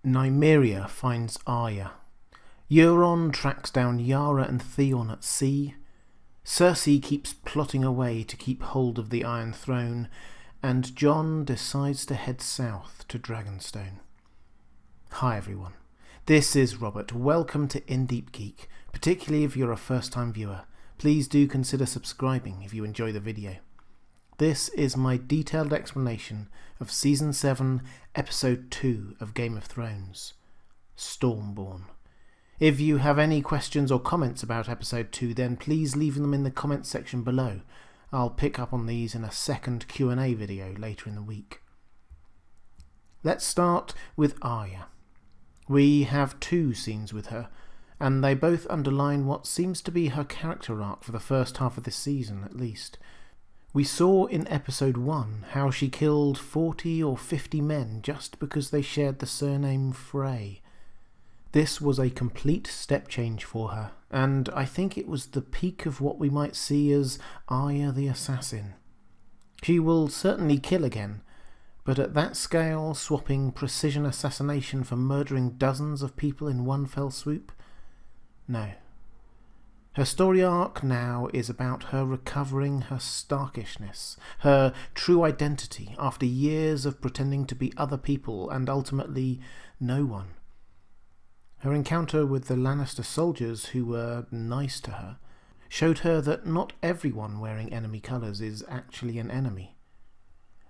Nymeria finds Arya. Euron tracks down Yara and Theon at sea. Cersei keeps plotting away to keep hold of the Iron Throne, and Jon decides to head south to Dragonstone. Hi everyone, this is Robert. Welcome to Deep Geek, particularly if you're a first-time viewer. Please do consider subscribing if you enjoy the video. This is my detailed explanation of Season 7, Episode 2 of Game of Thrones, Stormborn. If you have any questions or comments about Episode 2, then please leave them in the comments section below. I'll pick up on these in a second Q&A video later in the week. Let's start with Arya. We have two scenes with her, and they both underline what seems to be her character arc for the first half of this season at least. We saw in episode 1 how she killed 40 or 50 men just because they shared the surname Frey. This was a complete step change for her, and I think it was the peak of what we might see as Arya the Assassin. She will certainly kill again, but at that scale, swapping precision assassination for murdering dozens of people in one fell swoop? No. Her story arc now is about her recovering her starkishness, her true identity after years of pretending to be other people and ultimately no one. Her encounter with the Lannister soldiers who were nice to her showed her that not everyone wearing enemy colours is actually an enemy.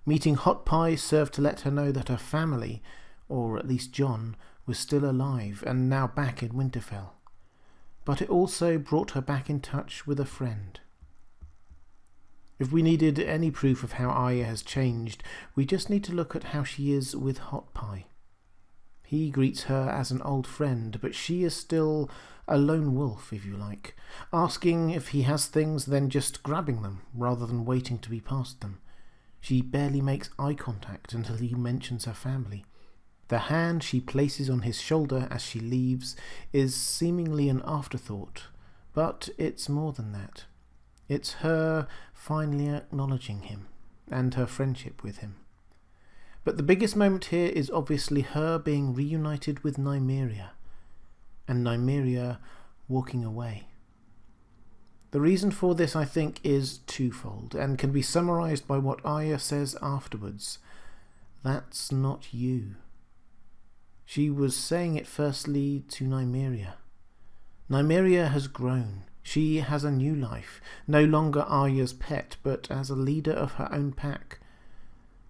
Meeting Hot Pie served to let her know that her family, or at least Jon, was still alive and now back in Winterfell. But it also brought her back in touch with a friend. If we needed any proof of how Arya has changed, we just need to look at how she is with Hot Pie. He greets her as an old friend, but she is still a lone wolf, if you like, asking if he has things, then just grabbing them, rather than waiting to be passed them. She barely makes eye contact until he mentions her family. The hand she places on his shoulder as she leaves is seemingly an afterthought, but it's more than that. It's her finally acknowledging him, and her friendship with him. But the biggest moment here is obviously her being reunited with Nymeria, and Nymeria walking away. The reason for this, I think, is twofold, and can be summarised by what Arya says afterwards. That's not you. She was saying it firstly to Nymeria. Nymeria has grown. She has a new life, no longer Arya's pet, but as a leader of her own pack.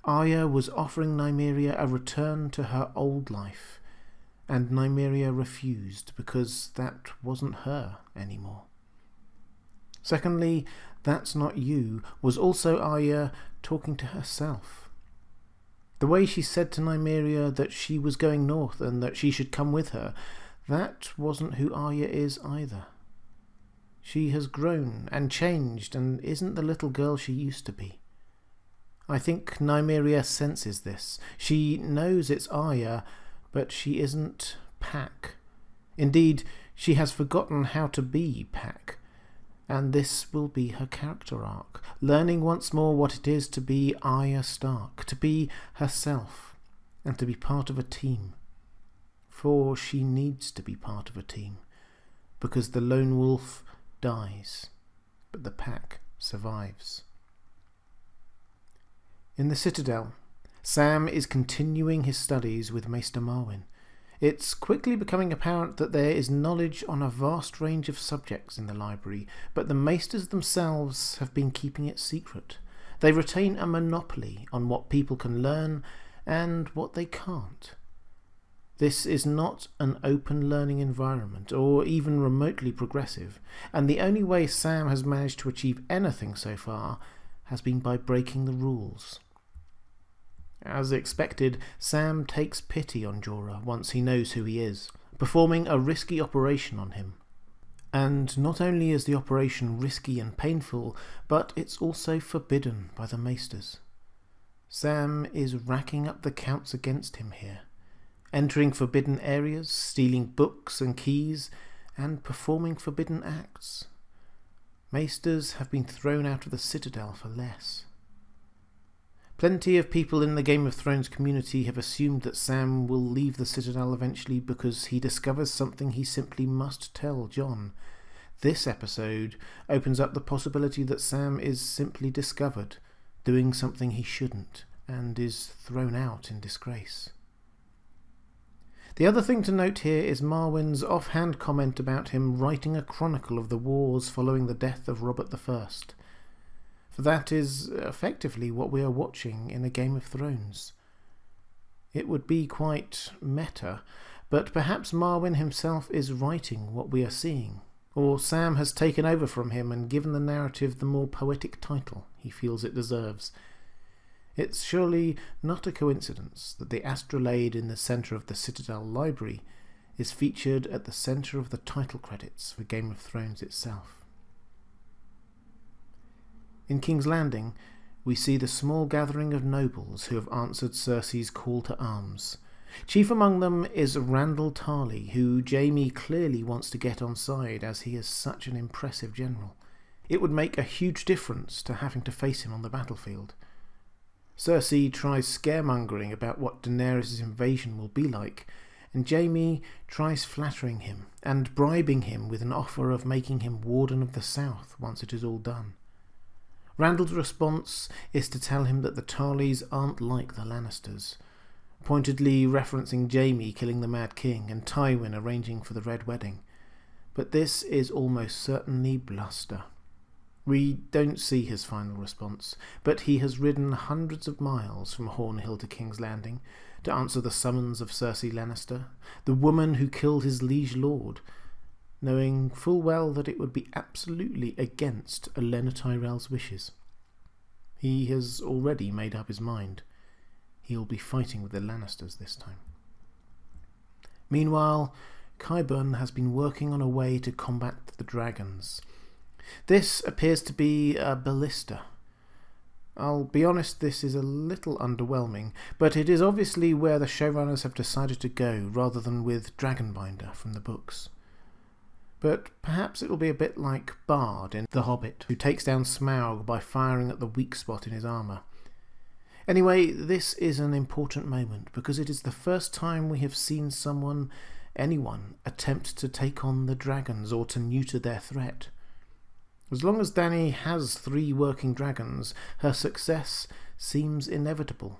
Arya was offering Nymeria a return to her old life, and Nymeria refused because that wasn't her anymore. Secondly, "That's not you" was also Arya talking to herself. The way she said to Nymeria that she was going north and that she should come with her, that wasn't who Arya is either. She has grown and changed and isn't the little girl she used to be. I think Nymeria senses this. She knows it's Arya, but she isn't Pack. Indeed, she has forgotten how to be Pack. And this will be her character arc, learning once more what it is to be Arya Stark, to be herself, and to be part of a team. For she needs to be part of a team, because the lone wolf dies, but the pack survives. In the Citadel, Sam is continuing his studies with Maester Marwan. It's quickly becoming apparent that there is knowledge on a vast range of subjects in the library, but the Maesters themselves have been keeping it secret. They retain a monopoly on what people can learn and what they can't. This is not an open learning environment, or even remotely progressive, and the only way Sam has managed to achieve anything so far has been by breaking the rules. As expected, Sam takes pity on Jorah once he knows who he is, performing a risky operation on him. And not only is the operation risky and painful, but it's also forbidden by the Maesters. Sam is racking up the counts against him here, entering forbidden areas, stealing books and keys, and performing forbidden acts. Maesters have been thrown out of the Citadel for less. Plenty of people in the Game of Thrones community have assumed that Sam will leave the Citadel eventually because he discovers something he simply must tell Jon. This episode opens up the possibility that Sam is simply discovered, doing something he shouldn't, and is thrown out in disgrace. The other thing to note here is Marwyn's offhand comment about him writing a chronicle of the wars following the death of Robert I. For that is effectively what we are watching in a Game of Thrones. It would be quite meta, but perhaps Marwyn himself is writing what we are seeing, or Sam has taken over from him and given the narrative the more poetic title he feels it deserves. It's surely not a coincidence that the astrolabe in the centre of the Citadel library is featured at the centre of the title credits for Game of Thrones itself. In King's Landing, we see the small gathering of nobles who have answered Cersei's call to arms. Chief among them is Randyll Tarly, who Jaime clearly wants to get on side as he is such an impressive general. It would make a huge difference to having to face him on the battlefield. Cersei tries scaremongering about what Daenerys' invasion will be like, and Jaime tries flattering him and bribing him with an offer of making him Warden of the South once it is all done. Randyll's response is to tell him that the Tarlys aren't like the Lannisters, pointedly referencing Jaime killing the Mad King and Tywin arranging for the Red Wedding. But this is almost certainly bluster. We don't see his final response, but he has ridden hundreds of miles from Hornhill to King's Landing to answer the summons of Cersei Lannister, the woman who killed his liege lord, knowing full well that it would be absolutely against Olenna Tyrell's wishes. He has already made up his mind. He'll be fighting with the Lannisters this time. Meanwhile, Qyburn has been working on a way to combat the dragons. This appears to be a ballista. I'll be honest, this is a little underwhelming, but it is obviously where the showrunners have decided to go rather than with Dragonbinder from the books. But perhaps it'll be a bit like Bard in The Hobbit, who takes down Smaug by firing at the weak spot in his armour. Anyway, this is an important moment because it is the first time we have seen anyone, attempt to take on the dragons or to neuter their threat. As long as Dany has 3 working dragons, her success seems inevitable,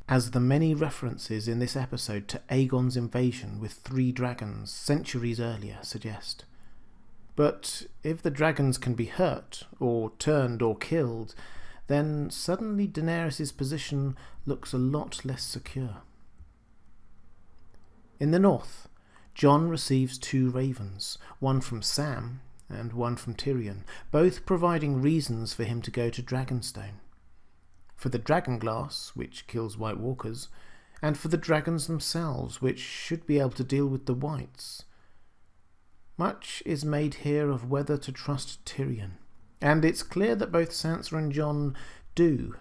as the many references in this episode to Aegon's invasion with 3 dragons centuries earlier suggest. But if the dragons can be hurt, or turned or killed, then suddenly Daenerys' position looks a lot less secure. In the north, Jon receives 2 ravens, one from Sam and one from Tyrion, both providing reasons for him to go to Dragonstone. For the dragonglass, which kills White Walkers, and for the dragons themselves, which should be able to deal with the Whites. Much is made here of whether to trust Tyrion, and it's clear that both Sansa and Jon do,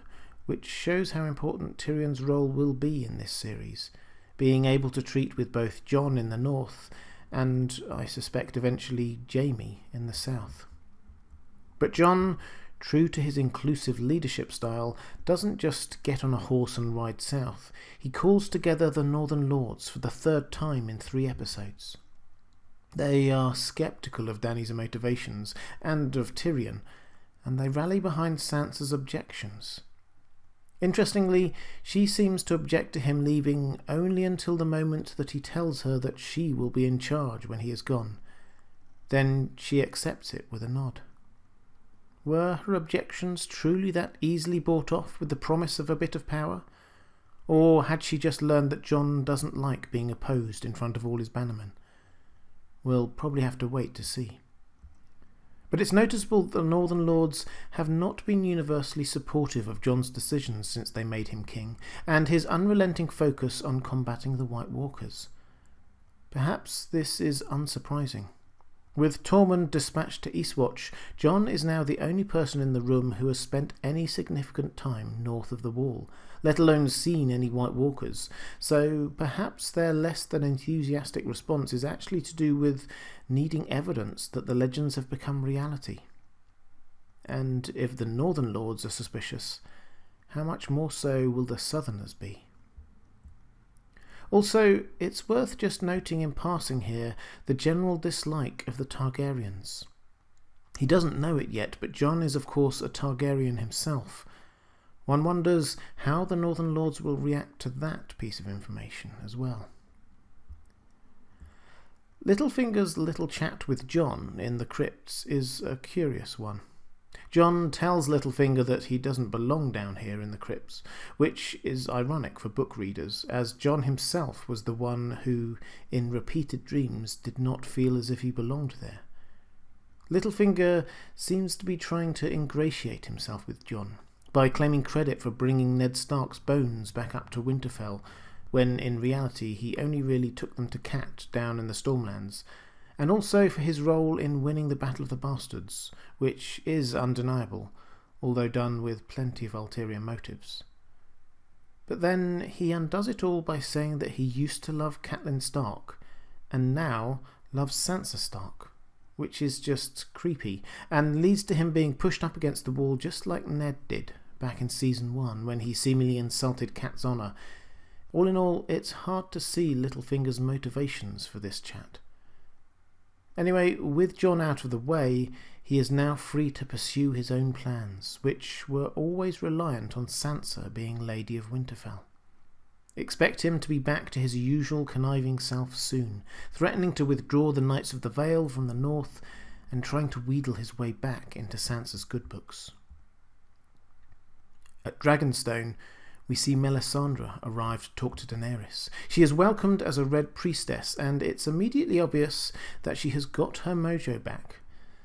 which shows how important Tyrion's role will be in this series, being able to treat with both Jon in the north and, I suspect eventually, Jaime in the south. But Jon, true to his inclusive leadership style, doesn't just get on a horse and ride south. He calls together the Northern Lords for the 3rd time in 3 episodes. They are sceptical of Dany's motivations and of Tyrion, and they rally behind Sansa's objections. Interestingly, she seems to object to him leaving only until the moment that he tells her that she will be in charge when he is gone. Then she accepts it with a nod. Were her objections truly that easily bought off with the promise of a bit of power? Or had she just learned that Jon doesn't like being opposed in front of all his bannermen? We'll probably have to wait to see. But it's noticeable that the Northern Lords have not been universally supportive of Jon's decisions since they made him king, and his unrelenting focus on combating the White Walkers. Perhaps this is unsurprising. With Tormund dispatched to Eastwatch, Jon is now the only person in the room who has spent any significant time north of the Wall, let alone seen any White Walkers, so perhaps their less than enthusiastic response is actually to do with needing evidence that the legends have become reality. And if the Northern Lords are suspicious, how much more so will the Southerners be? Also, it's worth just noting in passing here the general dislike of the Targaryens. He doesn't know it yet, but Jon is of course a Targaryen himself. One wonders how the Northern Lords will react to that piece of information as well. Littlefinger's little chat with Jon in the crypts is a curious one. Jon tells Littlefinger that he doesn't belong down here in the crypts, which is ironic for book readers, as Jon himself was the one who, in repeated dreams, did not feel as if he belonged there. Littlefinger seems to be trying to ingratiate himself with Jon by claiming credit for bringing Ned Stark's bones back up to Winterfell, when in reality he only really took them to Cat down in the Stormlands, and also for his role in winning the Battle of the Bastards, which is undeniable, although done with plenty of ulterior motives. But then he undoes it all by saying that he used to love Catelyn Stark, and now loves Sansa Stark, which is just creepy, and leads to him being pushed up against the wall just like Ned did back in Season 1 when he seemingly insulted Cat's honour. All in all, it's hard to see Littlefinger's motivations for this chat. Anyway, with Jon out of the way, he is now free to pursue his own plans, which were always reliant on Sansa being Lady of Winterfell. Expect him to be back to his usual conniving self soon, threatening to withdraw the Knights of the Vale from the north and trying to wheedle his way back into Sansa's good books. At Dragonstone, we see Melisandre arrive to talk to Daenerys. She is welcomed as a Red Priestess, and it's immediately obvious that she has got her mojo back,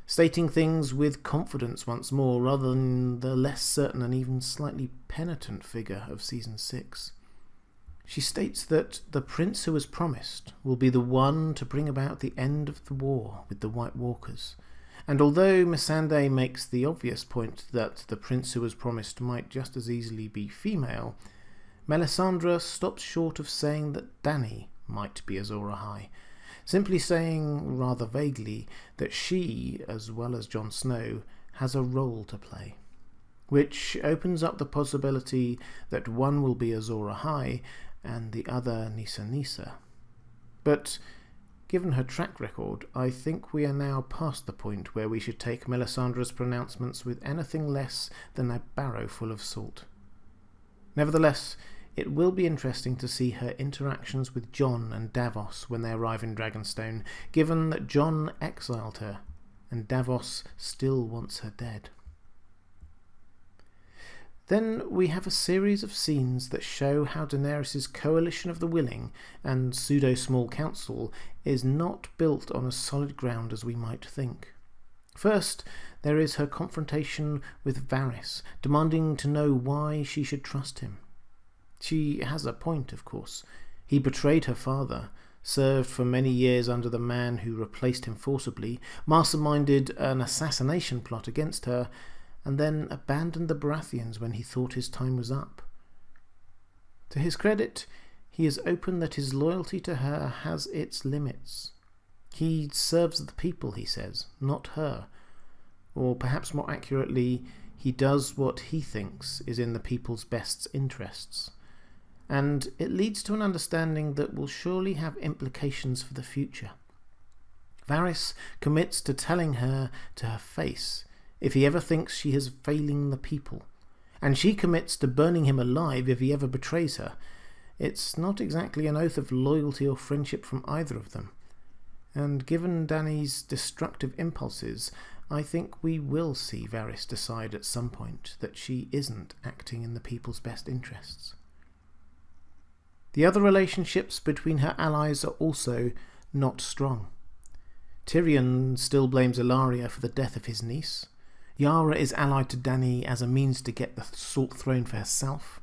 stating things with confidence once more rather than the less certain and even slightly penitent figure of Season 6. She states that the prince who was promised will be the one to bring about the end of the war with the White Walkers. And although Melisandre makes the obvious point that the prince who was promised might just as easily be female, Melisandre stops short of saying that Dany might be Azor Ahai, simply saying, rather vaguely, that she, as well as Jon Snow, has a role to play, which opens up the possibility that one will be Azor Ahai and the other Nissa Nissa. But given her track record, I think we are now past the point where we should take Melisandre's pronouncements with anything less than a barrow full of salt. Nevertheless, it will be interesting to see her interactions with Jon and Davos when they arrive in Dragonstone, given that Jon exiled her, and Davos still wants her dead. Then we have a series of scenes that show how Daenerys' coalition of the willing and pseudo-small council is not built on as solid ground as we might think. First, there is her confrontation with Varys, demanding to know why she should trust him. She has a point, of course. He betrayed her father, served for many years under the man who replaced him forcibly, masterminded an assassination plot against her, and then abandoned the Baratheons when he thought his time was up. To his credit, he is open that his loyalty to her has its limits. He serves the people, he says, not her. Or perhaps more accurately, he does what he thinks is in the people's best interests. And it leads to an understanding that will surely have implications for the future. Varys commits to telling her to her face if he ever thinks she is failing the people, and she commits to burning him alive if he ever betrays her. It's not exactly an oath of loyalty or friendship from either of them, and given Dany's destructive impulses, I think we will see Varys decide at some point that she isn't acting in the people's best interests. The other relationships between her allies are also not strong. Tyrion still blames Arya for the death of his niece. Yara is allied to Dany as a means to get the Salt Throne for herself.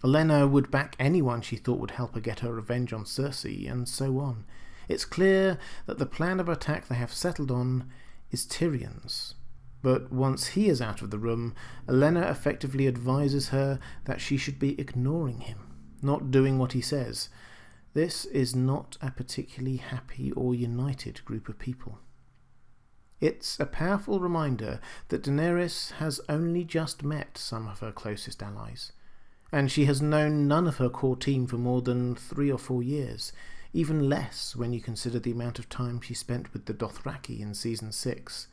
Olenna would back anyone she thought would help her get her revenge on Cersei, and so on. It's clear that the plan of attack they have settled on is Tyrion's. But once he is out of the room, Olenna effectively advises her that she should be ignoring him, not doing what he says. This is not a particularly happy or united group of people. It's a powerful reminder that Daenerys has only just met some of her closest allies, and she has known none of her core team for more than 3 or 4 years, even less when you consider the amount of time she spent with the Dothraki in Season 6.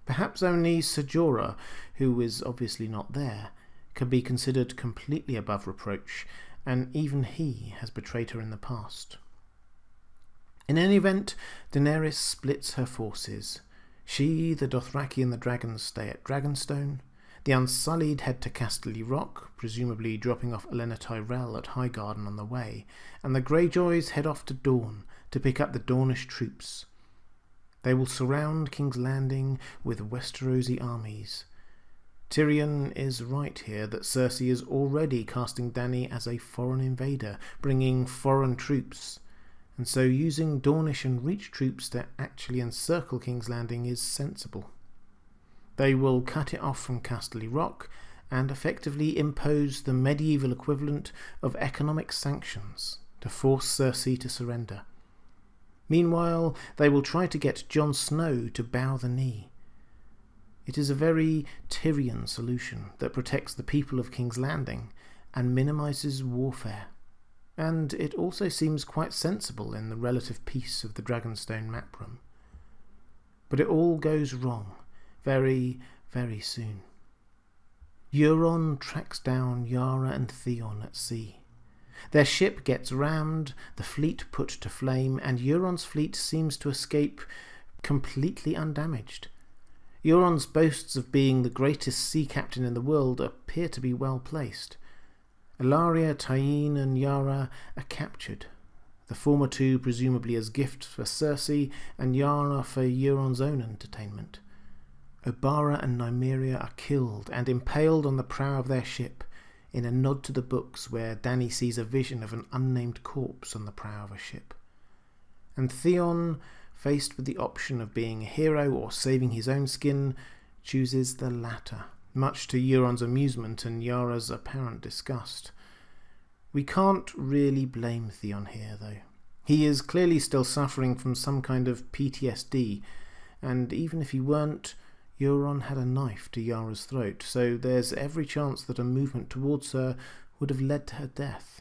Perhaps only Ser Jorah, who is obviously not there, can be considered completely above reproach, and even he has betrayed her in the past. In any event, Daenerys splits her forces. She, the Dothraki and the dragons stay at Dragonstone. The Unsullied head to Casterly Rock, presumably dropping off Olenna Tyrell at Highgarden on the way, and the Greyjoys head off to Dorne to pick up the Dornish troops. They will surround King's Landing with Westerosi armies. Tyrion is right here that Cersei is already casting Dany as a foreign invader, bringing foreign troops, and so using Dornish and Reach troops to actually encircle King's Landing is sensible. They will cut it off from Casterly Rock and effectively impose the medieval equivalent of economic sanctions to force Cersei to surrender. Meanwhile, they will try to get Jon Snow to bow the knee. It is a very Tyrion solution that protects the people of King's Landing and minimises warfare. And it also seems quite sensible in the relative peace of the Dragonstone map room. But it all goes wrong very, very soon. Euron tracks down Yara and Theon at sea. Their ship gets rammed, the fleet put to flame, and Euron's fleet seems to escape completely undamaged. Euron's boasts of being the greatest sea captain in the world appear to be well placed. Arya, Tyene and Yara are captured, the former two presumably as gifts for Cersei and Yara for Euron's own entertainment. Obara and Nymeria are killed and impaled on the prow of their ship, in a nod to the books where Dany sees a vision of an unnamed corpse on the prow of a ship. And Theon, faced with the option of being a hero or saving his own skin, chooses the latter, much to Euron's amusement and Yara's apparent disgust. We can't really blame Theon here, though. He is clearly still suffering from some kind of PTSD, and even if he weren't, Euron had a knife to Yara's throat, so there's every chance that a movement towards her would have led to her death.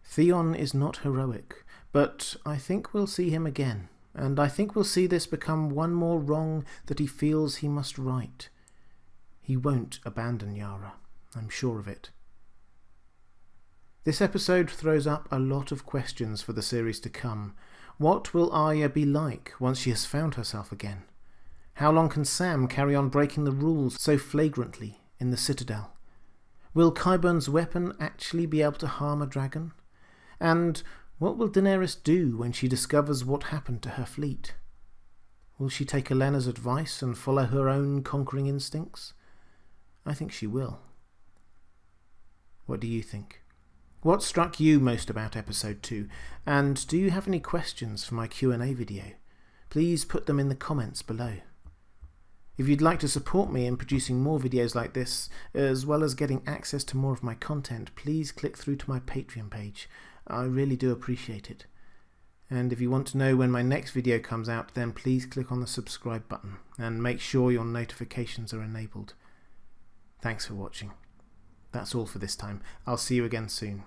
Theon is not heroic, but I think we'll see him again, and I think we'll see this become one more wrong that he feels he must right. He won't abandon Yara, I'm sure of it. This episode throws up a lot of questions for the series to come. What will Arya be like once she has found herself again? How long can Sam carry on breaking the rules so flagrantly in the Citadel? Will Qyburn's weapon actually be able to harm a dragon? And what will Daenerys do when she discovers what happened to her fleet? Will she take Olenna's advice and follow her own conquering instincts? I think she will. What do you think? What struck you most about episode 2? And do you have any questions for my Q&A video? Please put them in the comments below. If you'd like to support me in producing more videos like this, as well as getting access to more of my content, please click through to my Patreon page. I really do appreciate it. And if you want to know when my next video comes out, then please click on the subscribe button and make sure your notifications are enabled. Thanks for watching. That's all for this time. I'll see you again soon.